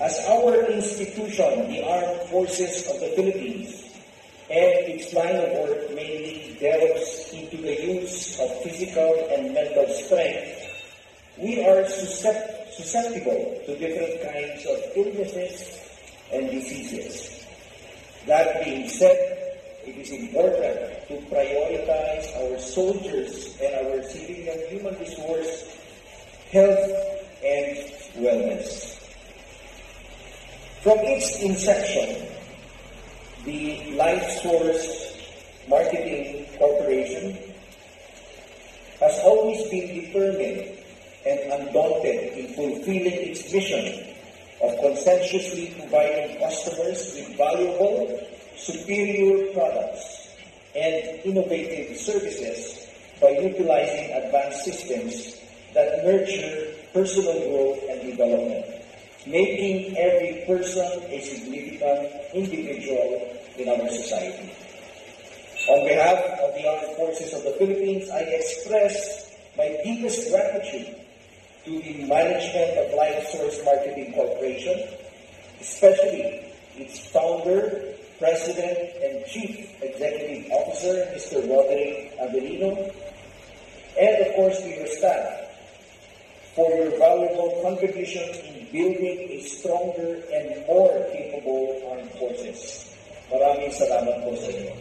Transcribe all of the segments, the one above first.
As our institution, the Armed Forces of the Philippines, and its line of work mainly delves into the use of physical and mental strength, we are susceptible to different kinds of illnesses and diseases. That being said, it is important to prioritize our soldiers and our civilian human resource, health, and wellness. From its inception, the LifeSource Marketing Corporation has always been determined and undaunted in fulfilling its mission of conscientiously providing customers with valuable, superior products and innovative services by utilizing advanced systems that nurture personal growth and development, making every person a significant individual in our society. On behalf of the Armed Forces of the Philippines, I express my deepest gratitude to the management of LifeSource Marketing Corporation, especially its founder, President, and Chief Executive Officer, Mr. Roderick Avelino, and of course to your staff for your valuable contribution in building a stronger and more capable armed forces. Maraming salamat po sa inyo.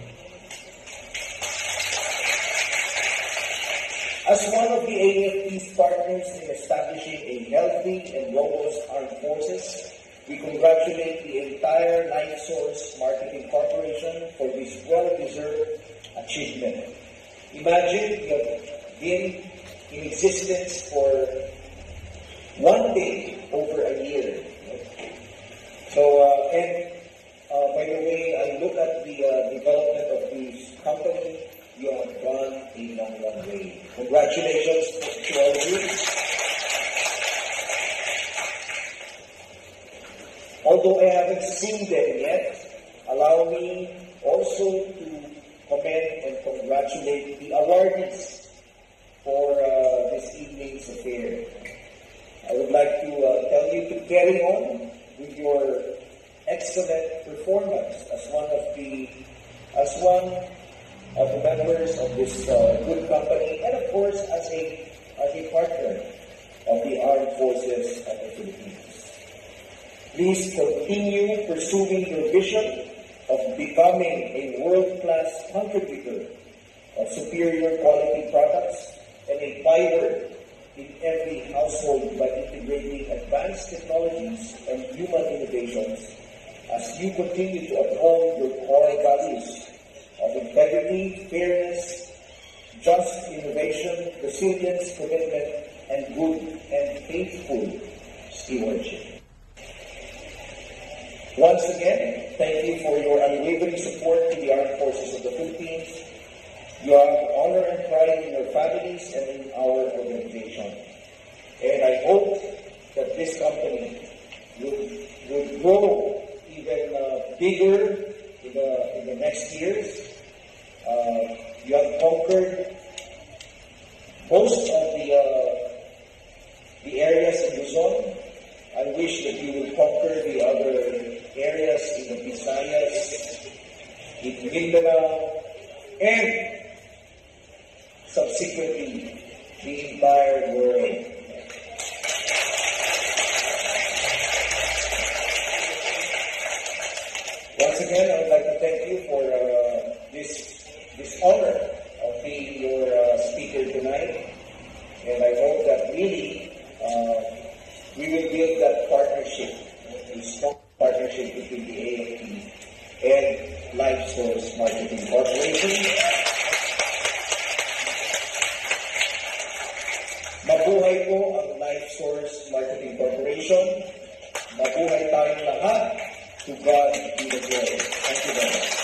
As one of the AFP's partners in establishing a healthy and robust armed forces, we congratulate the entire LifeSource Marketing Corporation for this well-deserved achievement. Imagine you have been in existence for one day over a year. So, by the way, I look at the development of this company. You have gone a long way. Congratulations to all of you. Although I haven't seen them yet, allow me also to commend and congratulate the awardees for this evening's affair. I would like to tell you to carry on with your excellent performance as one of the members of this good company, and of course as a partner of the Armed Forces of the Philippines. Please continue pursuing your vision of becoming a world-class contributor of superior quality products and a byword in every household by integrating advanced technologies and human innovations as you continue to uphold your core values of integrity, fairness, just innovation, resilience, commitment, and good and faithful stewardship. Once again, thank you for your unwavering support to the Armed Forces of the Philippines. You have honor and pride in your families and in our organization. And I hope that this company will grow even bigger in the next years. You have conquered most of the areas in Luzon. I wish that you will conquer the other areas in the Visayas, in Mindanao, and subsequently the entire world. Once again, I would like to thank you for this honor of being your speaker tonight, and I hope that really we will build that partnership, a strong partnership between the AFP and LifeSource Marketing Corporation. Mabuhay po ang LifeSource Marketing Corporation. Mabuhay tayong lahat. To God be the glory. Thank you very much.